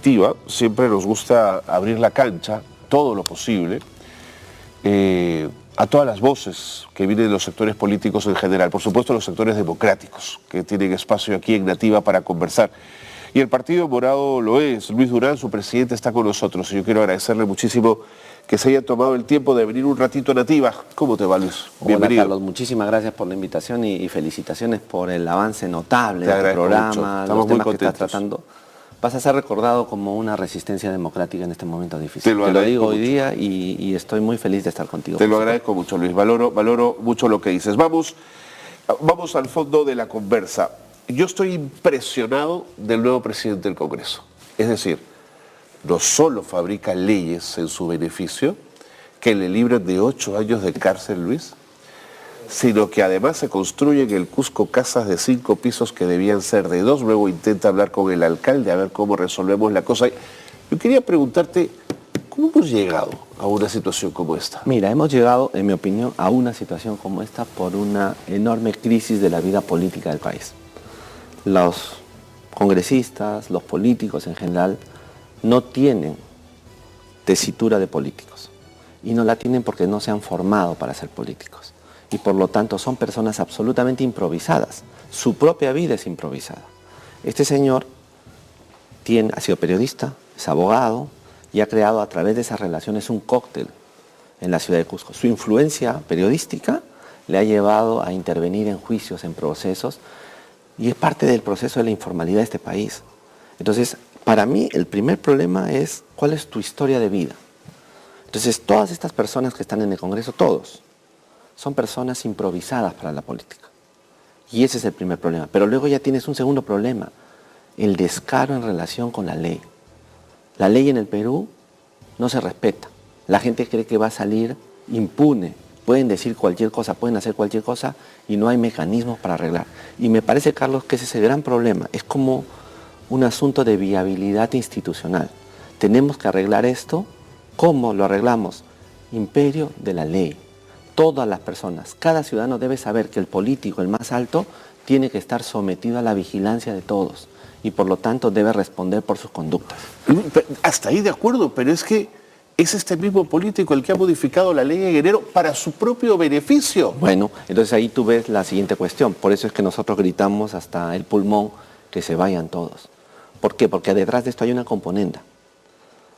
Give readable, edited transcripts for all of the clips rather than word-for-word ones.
positiva. Siempre nos gusta abrir la cancha, todo lo posible, a todas las voces que vienen de los sectores políticos en general. Por supuesto, los sectores democráticos, que tienen espacio aquí en Nativa para conversar. Y el Partido Morado lo es. Luis Durán, su presidente, está con nosotros. Y yo quiero agradecerle muchísimo que se haya tomado el tiempo de venir un ratito a Nativa. ¿Cómo te va, Luis? Bienvenido. Hola, Carlos. Muchísimas gracias por la invitación y felicitaciones por el avance notable de tu programa, los temas que estás tratando. Vas a ser recordado como una resistencia democrática en este momento difícil. Te lo digo hoy día y estoy muy feliz de estar contigo. Te lo agradezco mucho, Luis. Valoro mucho lo que dices. Vamos al fondo de la conversa. Yo estoy impresionado del nuevo presidente del Congreso. Es decir, no solo fabrica leyes en su beneficio, que le libran de 8 años de cárcel, Luis, sino que además se construyen en el Cusco casas de 5 pisos que debían ser de 2. Luego intenta hablar con el alcalde a ver cómo resolvemos la cosa. Yo quería preguntarte, ¿cómo hemos llegado a una situación como esta? Mira, hemos llegado, en mi opinión, a una situación como esta por una enorme crisis de la vida política del país. Los congresistas, los políticos en general, no tienen tesitura de políticos. Y no la tienen porque no se han formado para ser políticos. Y por lo tanto son personas absolutamente improvisadas. Su propia vida es improvisada. Este señor ha sido periodista, es abogado y ha creado a través de esas relaciones un cóctel en la ciudad de Cusco. Su influencia periodística le ha llevado a intervenir en juicios, en procesos, y es parte del proceso de la informalidad de este país. Entonces, para mí el primer problema es cuál es tu historia de vida. Entonces, todas estas personas que están en el Congreso, todos, son personas improvisadas para la política. Y ese es el primer problema. Pero luego ya tienes un segundo problema, el descaro en relación con la ley. La ley en el Perú no se respeta. La gente cree que va a salir impune. Pueden decir cualquier cosa, pueden hacer cualquier cosa y no hay mecanismos para arreglar. Y me parece, Carlos, que ese es el gran problema. Es como un asunto de viabilidad institucional. Tenemos que arreglar esto. ¿Cómo lo arreglamos? Imperio de la ley. Todas las personas, cada ciudadano debe saber que el político, el más alto, tiene que estar sometido a la vigilancia de todos y por lo tanto debe responder por sus conductas. Hasta ahí de acuerdo, pero es que es este mismo político el que ha modificado la ley en enero para su propio beneficio. Bueno, entonces ahí tú ves la siguiente cuestión. Por eso es que nosotros gritamos hasta el pulmón que se vayan todos. ¿Por qué? Porque detrás de esto hay una componenda.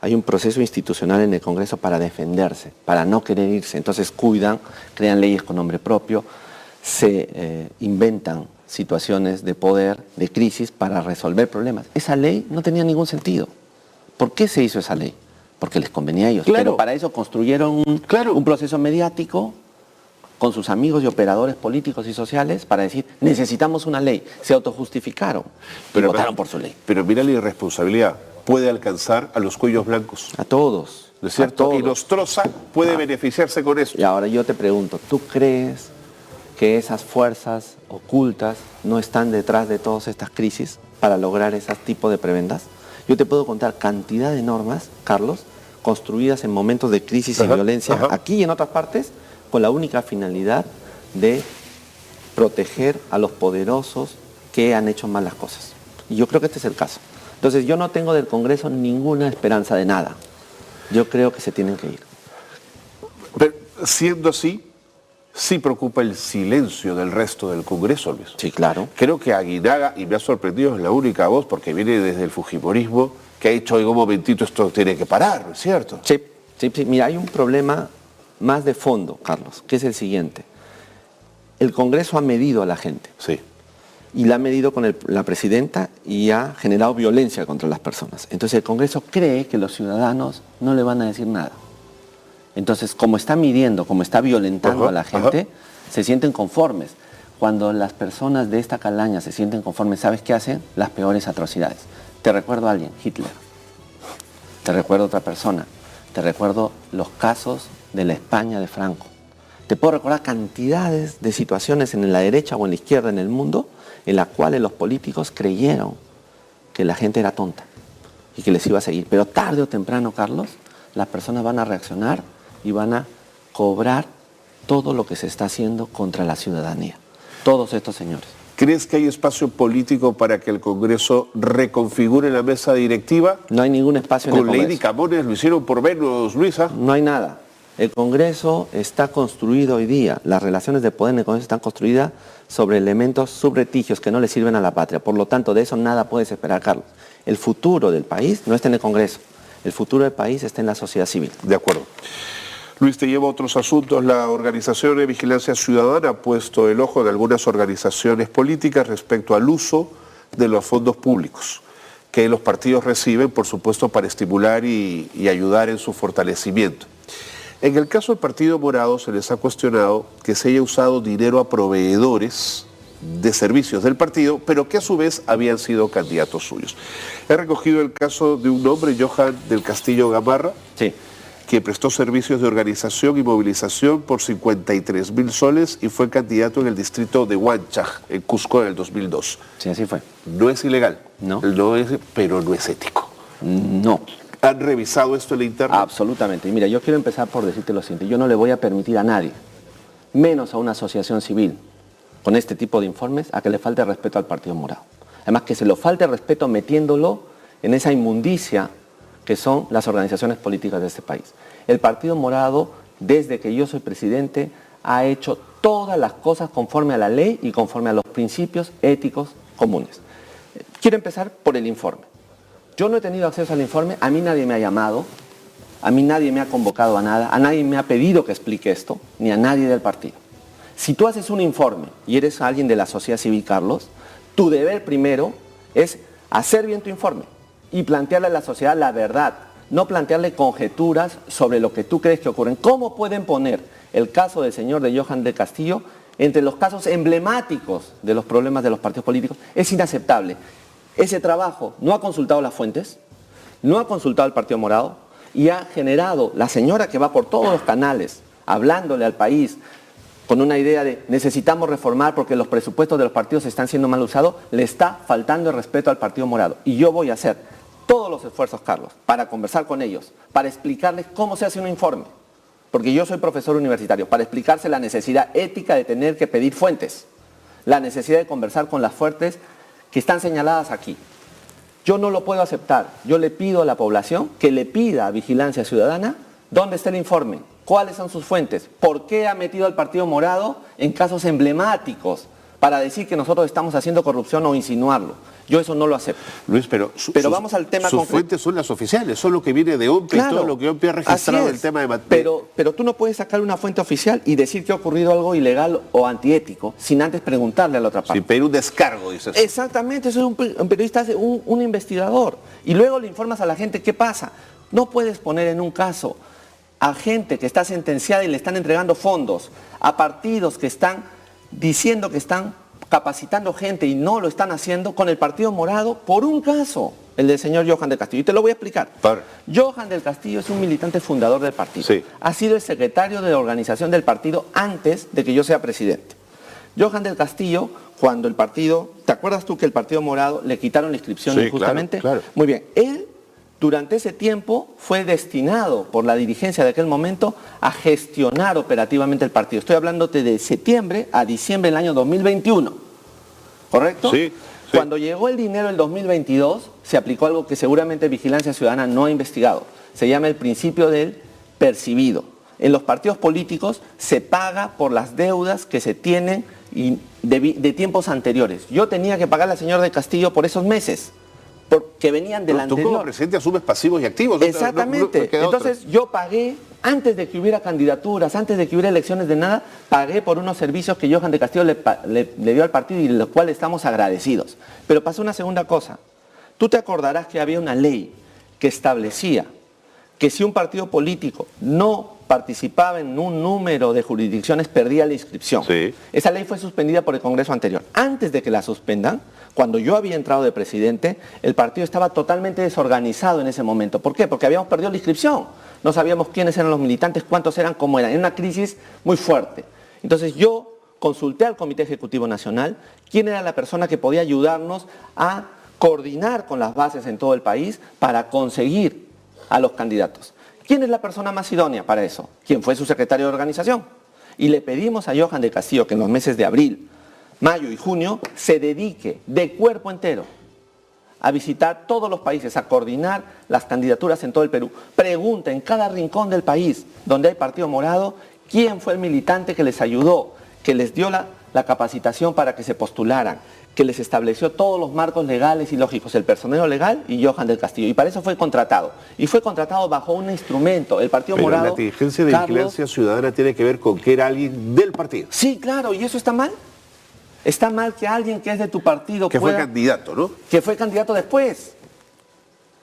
Hay un proceso institucional en el Congreso para defenderse, para no querer irse. Entonces cuidan, crean leyes con nombre propio, se inventan situaciones de poder, de crisis para resolver problemas. Esa ley no tenía ningún sentido. ¿Por qué se hizo esa ley? Porque les convenía a ellos. Claro. Pero para eso construyeron un proceso mediático con sus amigos y operadores políticos y sociales para decir, necesitamos una ley. Se autojustificaron y votaron por su ley. Pero mira la irresponsabilidad. Puede alcanzar a los cuellos blancos. A todos. ¿No es cierto? Y Nostroza puede beneficiarse con eso. Y ahora yo te pregunto, ¿tú crees que esas fuerzas ocultas no están detrás de todas estas crisis para lograr ese tipo de prebendas? Yo te puedo contar cantidad de normas, Carlos, construidas en momentos de crisis y violencia, aquí y en otras partes, con la única finalidad de proteger a los poderosos que han hecho mal las cosas. Y yo creo que este es el caso. Entonces yo no tengo del Congreso ninguna esperanza de nada. Yo creo que se tienen que ir. Pero siendo así, sí preocupa el silencio del resto del Congreso, Luis. Sí, claro. Creo que Aguinaga, y me ha sorprendido, es la única voz, porque viene desde el fujimorismo, que ha dicho, en un momentito esto tiene que parar, ¿no es cierto? Sí. Mira, hay un problema más de fondo, Carlos, que es el siguiente. El Congreso ha medido a la gente. Sí. Y la ha medido con la presidenta y ha generado violencia contra las personas. Entonces el Congreso cree que los ciudadanos no le van a decir nada. Entonces, como está midiendo, como está violentando a la gente, se sienten conformes. Cuando las personas de esta calaña se sienten conformes, ¿sabes qué hacen? Las peores atrocidades. Te recuerdo a alguien, Hitler. Te recuerdo a otra persona. Te recuerdo los casos de la España de Franco. Te puedo recordar cantidades de situaciones en la derecha o en la izquierda en el mundo en las cuales los políticos creyeron que la gente era tonta y que les iba a seguir. Pero tarde o temprano, Carlos, las personas van a reaccionar y van a cobrar todo lo que se está haciendo contra la ciudadanía. Todos estos señores. ¿Crees que hay espacio político para que el Congreso reconfigure la mesa directiva? No hay ningún espacio en el Congreso. Con Lady Camones lo hicieron por menos, Luisa. No hay nada. El Congreso está construido hoy día, las relaciones de poder en el Congreso están construidas sobre elementos subrepticios que no le sirven a la patria. Por lo tanto, de eso nada puedes esperar, Carlos. El futuro del país no está en el Congreso. El futuro del país está en la sociedad civil. De acuerdo. Luis, te llevo a otros asuntos. La Organización de Vigilancia Ciudadana ha puesto el ojo en algunas organizaciones políticas respecto al uso de los fondos públicos que los partidos reciben, por supuesto, para estimular y ayudar en su fortalecimiento. En el caso del Partido Morado se les ha cuestionado que se haya usado dinero a proveedores de servicios del partido, pero que a su vez habían sido candidatos suyos. He recogido el caso de un hombre, Johan del Castillo Gamarra, Sí. que prestó servicios de organización y movilización por 53.000 soles y fue candidato en el distrito de Huanchac, en Cusco, en el 2002. Sí, así fue. No es ilegal, No. pero no es ético. No. ¿Han revisado esto en la internet? Absolutamente. Y mira, yo quiero empezar por decirte lo siguiente. Yo no le voy a permitir a nadie, menos a una asociación civil, con este tipo de informes, a que le falte respeto al Partido Morado. Además, que se lo falte respeto metiéndolo en esa inmundicia que son las organizaciones políticas de este país. El Partido Morado, desde que yo soy presidente, ha hecho todas las cosas conforme a la ley y conforme a los principios éticos comunes. Quiero empezar por el informe. Yo no he tenido acceso al informe, a mí nadie me ha llamado, a mí nadie me ha convocado a nada, a nadie me ha pedido que explique esto, ni a nadie del partido. Si tú haces un informe y eres alguien de la sociedad civil, Carlos, tu deber primero es hacer bien tu informe y plantearle a la sociedad la verdad, no plantearle conjeturas sobre lo que tú crees que ocurren. ¿Cómo pueden poner el caso del señor de Johan del Castillo entre los casos emblemáticos de los problemas de los partidos políticos? Es inaceptable. Ese trabajo no ha consultado las fuentes, no ha consultado al Partido Morado y ha generado la señora que va por todos los canales hablándole al país con una idea de necesitamos reformar porque los presupuestos de los partidos están siendo mal usados, le está faltando el respeto al Partido Morado. Y yo voy a hacer todos los esfuerzos, Carlos, para conversar con ellos, para explicarles cómo se hace un informe, porque yo soy profesor universitario, para explicarse la necesidad ética de tener que pedir fuentes, la necesidad de conversar con las fuentes que están señaladas aquí. Yo no lo puedo aceptar. Yo le pido a la población que le pida a Vigilancia Ciudadana dónde está el informe, cuáles son sus fuentes, por qué ha metido al Partido Morado en casos emblemáticos para decir que nosotros estamos haciendo corrupción o insinuarlo. Yo eso no lo acepto. Luis, pero vamos al tema sus concreto. Fuentes son las oficiales, son lo que viene de OMPE, Claro, y todo lo que OMPE ha registrado así el es. tema de materia. Pero tú no puedes sacar una fuente oficial y decir que ha ocurrido algo ilegal o antiético sin antes preguntarle a la otra parte. Sin pedir un descargo, dices. Exactamente, eso es un periodista, un investigador. Y luego le informas a la gente qué pasa. No puedes poner en un caso a gente que está sentenciada y le están entregando fondos, a partidos que están diciendo que están capacitando gente y no lo están haciendo con el Partido Morado por un caso, el del señor Johan del Castillo. Y te lo voy a explicar. Padre. Johan del Castillo es un militante fundador del partido. Sí. Ha sido el secretario de la organización del partido antes de que yo sea presidente. Johan del Castillo, cuando el partido, ¿te acuerdas tú que el Partido Morado le quitaron la inscripción Sí, injustamente? claro, claro. Muy bien, él durante ese tiempo fue destinado por la dirigencia de aquel momento a gestionar operativamente el partido. Estoy hablándote de septiembre a diciembre del año 2021, ¿correcto? Sí, sí. Cuando llegó el dinero del 2022, se aplicó algo que seguramente Vigilancia Ciudadana no ha investigado. Se llama el principio del percibido. En los partidos políticos se paga por las deudas que se tienen de tiempos anteriores. Yo tenía que pagarle al señor de Castillo por esos meses, porque venían del Tú como anterior. presidente asumes pasivos y activos. ¿no? Exactamente. No queda otra. Entonces yo pagué, antes de que hubiera candidaturas, antes de que hubiera elecciones de nada, pagué por unos servicios que Johan de Castillo le dio al partido y de los cuales estamos agradecidos. Pero pasó una segunda cosa. Tú te acordarás que había una ley que establecía que si un partido político no participaba en un número de jurisdicciones, perdía la inscripción. Sí. Esa ley fue suspendida por el Congreso anterior. Antes de que la suspendan, cuando yo había entrado de presidente, el partido estaba totalmente desorganizado en ese momento. ¿Por qué? Porque habíamos perdido la inscripción. No sabíamos quiénes eran los militantes, cuántos eran, cómo eran. Era una crisis muy fuerte. Entonces yo consulté al Comité Ejecutivo Nacional quién era la persona que podía ayudarnos a coordinar con las bases en todo el país para conseguir a los candidatos. ¿Quién es la persona más idónea para eso? ¿Quién fue su secretario de organización? Y le pedimos a Johan del Castillo que en los meses de abril, mayo y junio, se dedique de cuerpo entero a visitar todos los países, a coordinar las candidaturas en todo el Perú. Pregunta en cada rincón del país donde hay Partido Morado, quién fue el militante que les ayudó, que les dio la capacitación para que se postularan, que les estableció todos los marcos legales y lógicos, el personero legal y Johan del Castillo. Y para eso fue contratado. Y fue contratado bajo un instrumento, el Partido Morado. La diligencia de vigilancia ciudadana tiene que ver con que era alguien del partido. Sí, claro, ¿y eso está mal? Está mal que alguien que es de tu partido que fue candidato, ¿no? Que fue candidato después.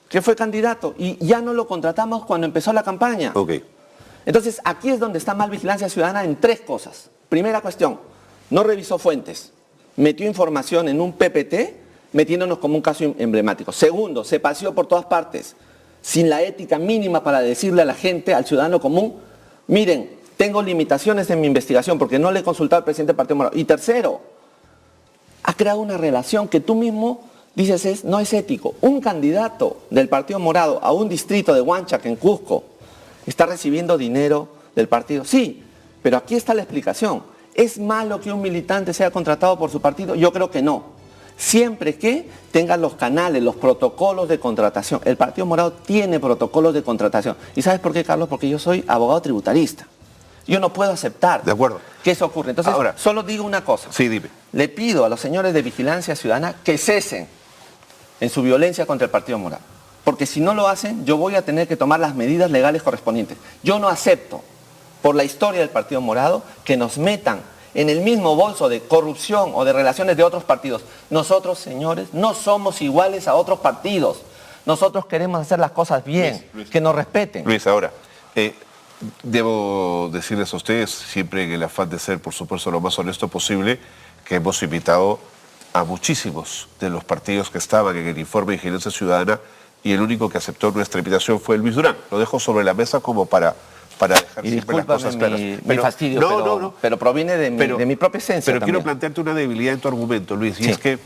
Que fue candidato. Y ya no lo contratamos cuando empezó la campaña. Ok. Entonces, aquí es donde está mal vigilancia ciudadana en 3 cosas. Primera cuestión, no revisó fuentes. Metió información en un PPT, metiéndonos como un caso emblemático. Segundo, se paseó por todas partes, sin la ética mínima para decirle a la gente, al ciudadano común, miren, tengo limitaciones en mi investigación porque no le he consultado al presidente del Partido Morado. Y tercero, ha creado una relación que tú mismo dices no es ético. Un candidato del Partido Morado a un distrito de Huanchac, en Cusco, está recibiendo dinero del partido. Sí, pero aquí está la explicación. ¿Es malo que un militante sea contratado por su partido? Yo creo que no. Siempre que tenga los canales, los protocolos de contratación. El Partido Morado tiene protocolos de contratación. ¿Y sabes por qué, Carlos? Porque yo soy abogado tributarista. Yo no puedo aceptar que eso ocurra. Entonces, ahora, solo digo una cosa. Sí, dime. Le pido a los señores de Vigilancia Ciudadana que cesen en su violencia contra el Partido Morado. Porque si no lo hacen, yo voy a tener que tomar las medidas legales correspondientes. Yo no acepto, por la historia del Partido Morado, que nos metan en el mismo bolso de corrupción o de relaciones de otros partidos. Nosotros, señores, no somos iguales a otros partidos. Nosotros queremos hacer las cosas bien, Luis, que nos respeten. Luis, ahora, debo decirles a ustedes, siempre en el afán de ser, por supuesto, lo más honesto posible, que hemos invitado a muchísimos de los partidos que estaban en el informe de Vigilancia Ciudadana y el único que aceptó nuestra invitación fue Luis Durán. Lo dejo sobre la mesa como para dejar y siempre las cosas claras. Mi fastidio, pero proviene de mi propia esencia. Pero también. Quiero plantearte una debilidad en tu argumento, Luis, y es que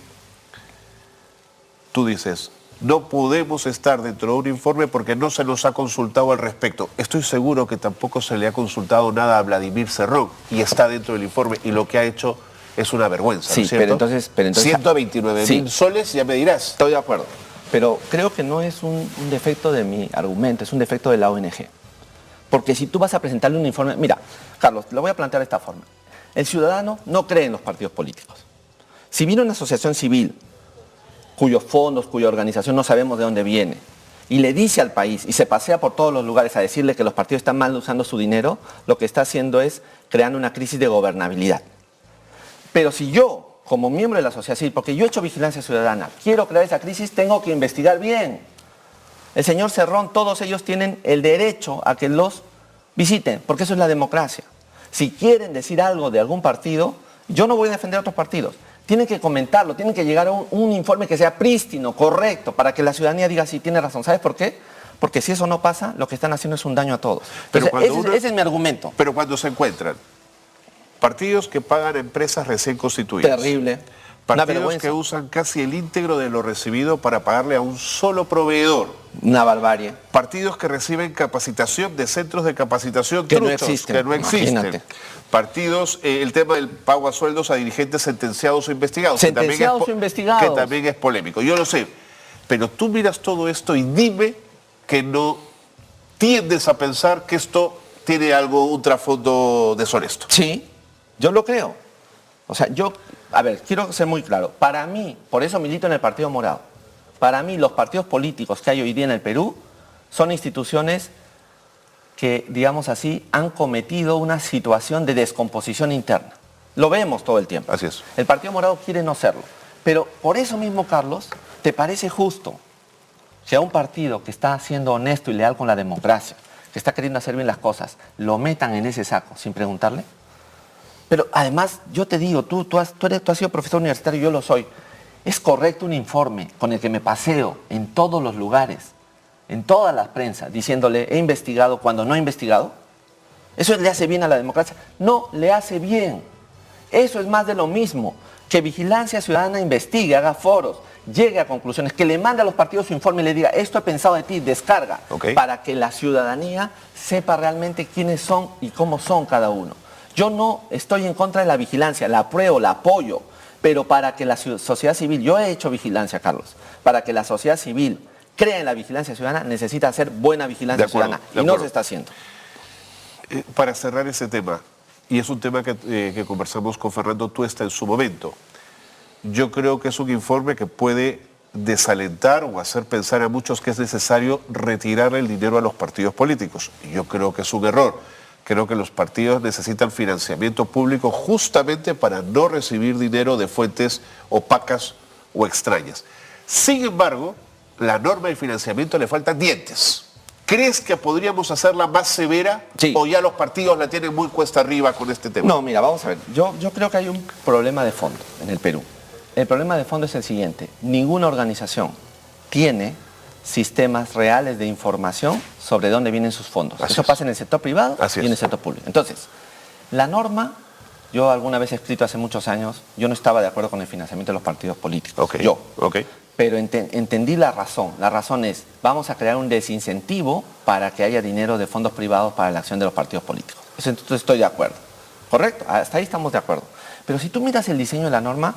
tú dices, no podemos estar dentro de un informe porque no se nos ha consultado al respecto. Estoy seguro que tampoco se le ha consultado nada a Vladimir Cerrón y está dentro del informe y lo que ha hecho es una vergüenza, sí, ¿no es cierto? Pero entonces 129.000 soles, ya me dirás. Estoy de acuerdo, pero creo que no es un defecto de mi argumento, es un defecto de la ONG. Porque si tú vas a presentarle un informe... Mira, Carlos, lo voy a plantear de esta forma. El ciudadano no cree en los partidos políticos. Si viene una asociación civil, cuyos fondos, cuya organización no sabemos de dónde viene, y le dice al país, y se pasea por todos los lugares a decirle que los partidos están mal usando su dinero, lo que está haciendo es creando una crisis de gobernabilidad. Pero si yo, como miembro de la sociedad civil, porque yo he hecho vigilancia ciudadana, quiero crear esa crisis, tengo que investigar bien. El señor Cerrón, todos ellos tienen el derecho a que los visiten, porque eso es la democracia. Si quieren decir algo de algún partido, yo no voy a defender a otros partidos. Tienen que comentarlo, tienen que llegar a un informe que sea prístino, correcto, para que la ciudadanía diga sí, tiene razón. ¿Sabes por qué? Porque si eso no pasa, lo que están haciendo es un daño a todos. Entonces, ese es mi argumento. Pero cuando se encuentran partidos que pagan a empresas recién constituidas. Terrible. Partidos que usan casi el íntegro de lo recibido para pagarle a un solo proveedor. Una barbarie. Partidos que reciben capacitación de centros de capacitación que no existen. Imagínate. Partidos, el tema del pago a sueldos a dirigentes sentenciados o investigados. Sentenciados o investigados. Que también es polémico. Yo lo sé. Pero tú miras todo esto y dime que no tiendes a pensar que esto tiene un trasfondo deshonesto. Sí, yo lo creo. O sea, a ver, quiero ser muy claro. Para mí, por eso milito en el Partido Morado, para mí los partidos políticos que hay hoy día en el Perú son instituciones que, digamos así, han cometido una situación de descomposición interna. Lo vemos todo el tiempo. Así es. El Partido Morado quiere no serlo. Pero por eso mismo, Carlos, ¿te parece justo que a un partido que está siendo honesto y leal con la democracia, que está queriendo hacer bien las cosas, lo metan en ese saco sin preguntarle? Pero además, yo te digo, tú has sido profesor universitario y yo lo soy. ¿Es correcto un informe con el que me paseo en todos los lugares, en todas las prensas, diciéndole he investigado cuando no he investigado? ¿Eso le hace bien a la democracia? No le hace bien. Eso es más de lo mismo. Que Vigilancia Ciudadana investigue, haga foros, llegue a conclusiones, que le mande a los partidos su informe y le diga esto he pensado de ti, descarga, para que la ciudadanía sepa realmente quiénes son y cómo son cada uno. Yo no estoy en contra de la vigilancia, la apruebo, la apoyo, pero para que la sociedad civil, yo he hecho vigilancia, Carlos, para que la sociedad civil crea en la vigilancia ciudadana, necesita hacer buena vigilancia ciudadana, y no se está haciendo. Para cerrar ese tema, y es un tema que conversamos con Fernando Tuesta en su momento, yo creo que es un informe que puede desalentar o hacer pensar a muchos que es necesario retirar el dinero a los partidos políticos. Y yo creo que es un error. Creo que los partidos necesitan financiamiento público justamente para no recibir dinero de fuentes opacas o extrañas. Sin embargo, la norma de financiamiento le faltan dientes. ¿Crees que podríamos hacerla más severa? Sí. ¿O ya los partidos la tienen muy cuesta arriba con este tema? No, mira, vamos a ver. Yo creo que hay un problema de fondo en el Perú. El problema de fondo es el siguiente. Ninguna organización tiene sistemas reales de información sobre dónde vienen sus fondos. Eso pasa en el sector privado y en el sector público. Entonces, la norma, yo alguna vez he escrito hace muchos años, yo no estaba de acuerdo con el financiamiento de los partidos políticos. Pero entendí la razón. La razón es, vamos a crear un desincentivo para que haya dinero de fondos privados para la acción de los partidos políticos. Eso entonces estoy de acuerdo. ¿Correcto? Hasta ahí estamos de acuerdo. Pero si tú miras el diseño de la norma,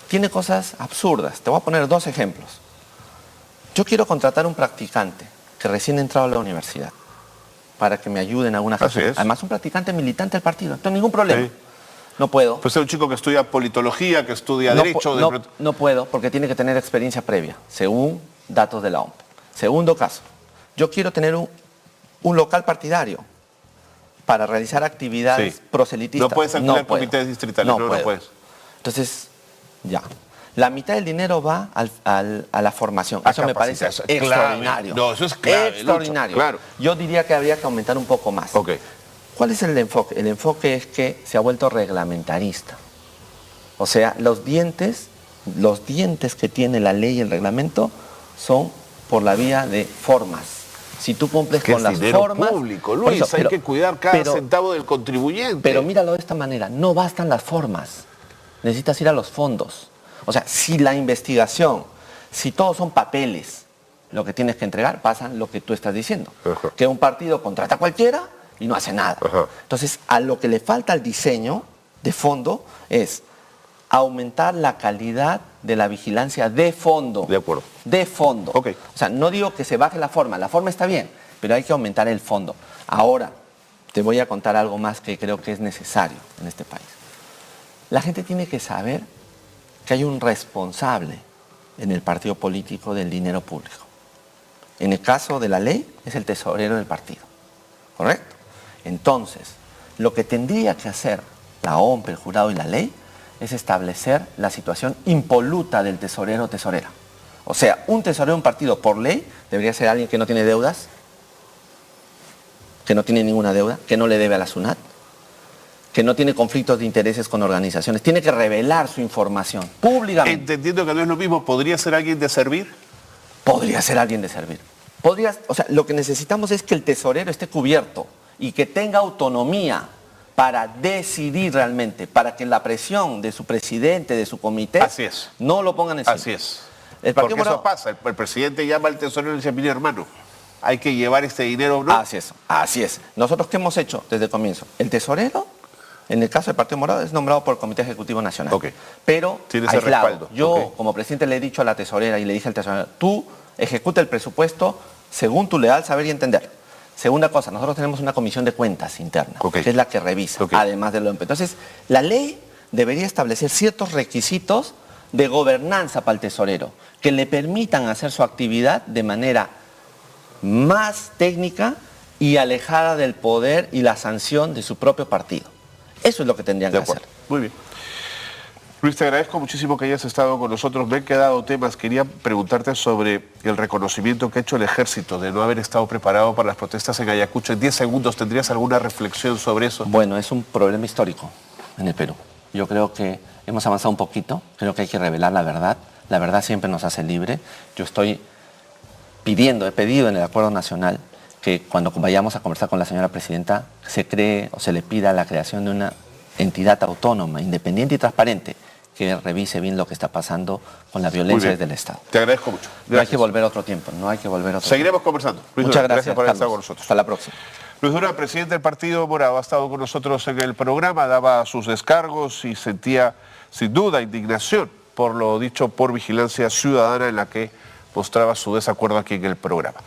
tiene cosas absurdas. Te voy a poner 2 ejemplos. Yo quiero contratar un practicante que recién ha entrado a la universidad para que me ayude en alguna cosa. Además, un practicante militante del partido. No tengo ningún problema. Sí. No puedo. Pues es un chico que estudia politología, que estudia derecho. No puedo, porque tiene que tener experiencia previa, según datos de la OMP. Segundo caso, yo quiero tener un local partidario para realizar actividades proselitistas. No puedes alquilar comités distritales, no puedes. Entonces, ya. La mitad del dinero va a la formación. Eso me parece extraordinario. No, eso es clave. Extraordinario. Claro. Yo diría que habría que aumentar un poco más. ¿Cuál es el enfoque? El enfoque es que se ha vuelto reglamentarista. O sea, los dientes que tiene la ley y el reglamento son por la vía de formas. Si tú cumples con las formas... público, Luis, hay que cuidar cada centavo del contribuyente. Pero míralo de esta manera, no bastan las formas. Necesitas ir a los fondos. O sea, si la investigación, si todos son papeles, lo que tienes que entregar, pasa lo que tú estás diciendo. Que un partido contrata a cualquiera y no hace nada. Entonces, a lo que le falta al diseño de fondo es aumentar la calidad de la vigilancia de fondo. De acuerdo. De fondo. O sea, no digo que se baje la forma está bien, pero hay que aumentar el fondo. Ahora, te voy a contar algo más que creo que es necesario en este país. La gente tiene que saber que hay un responsable en el partido político del dinero público. En el caso de la ley, es el tesorero del partido. ¿Correcto? Entonces, lo que tendría que hacer la OMP, el jurado y la ley es establecer la situación impoluta del tesorero o tesorera. O sea, un tesorero de un partido por ley debería ser alguien que no tiene deudas, que no tiene ninguna deuda, que no le debe a la SUNAT, que no tiene conflictos de intereses con organizaciones, tiene que revelar su información públicamente. Entendiendo que no es lo mismo, ¿podría ser alguien de servir? Podría ser alguien de servir. O sea, lo que necesitamos es que el tesorero esté cubierto y que tenga autonomía para decidir realmente, para que la presión de su presidente, de su comité, no lo pongan encima. Así es. Porque eso pasa, el presidente llama al tesorero y dice, mire hermano, hay que llevar este dinero, ¿no? Así es. Nosotros, ¿qué hemos hecho desde el comienzo? El tesorero, en el caso del Partido Morado, es nombrado por el Comité Ejecutivo Nacional. Pero tiene ese respaldo. Yo, como presidente, le he dicho a la tesorera y le dije al tesorero, tú ejecuta el presupuesto según tu leal saber y entender. Segunda cosa, nosotros tenemos una comisión de cuentas interna, que es la que revisa, además de lo OMP. Entonces, la ley debería establecer ciertos requisitos de gobernanza para el tesorero, que le permitan hacer su actividad de manera más técnica y alejada del poder y la sanción de su propio partido. Eso es lo que tendrían que hacer. Muy bien. Luis, te agradezco muchísimo que hayas estado con nosotros. Me han quedado temas. Quería preguntarte sobre el reconocimiento que ha hecho el ejército de no haber estado preparado para las protestas en Ayacucho. En 10 segundos, ¿tendrías alguna reflexión sobre eso? Bueno, es un problema histórico en el Perú. Yo creo que hemos avanzado un poquito. Creo que hay que revelar la verdad. La verdad siempre nos hace libre. Yo he pedido en el Acuerdo Nacional que cuando vayamos a conversar con la señora presidenta se cree o se le pida la creación de una entidad autónoma, independiente y transparente, que revise bien lo que está pasando con la violencia del Estado. Te agradezco mucho. Gracias. No hay que volver otro tiempo, no hay que volver otro Seguiremos conversando. Luis Muchas Durán, gracias por haber Carlos. estado con nosotros. Hasta la próxima. Luis Durán, presidente del Partido Morado, ha estado con nosotros en el programa, daba sus descargos y sentía sin duda indignación por lo dicho por Vigilancia Ciudadana, en la que mostraba su desacuerdo aquí en el programa.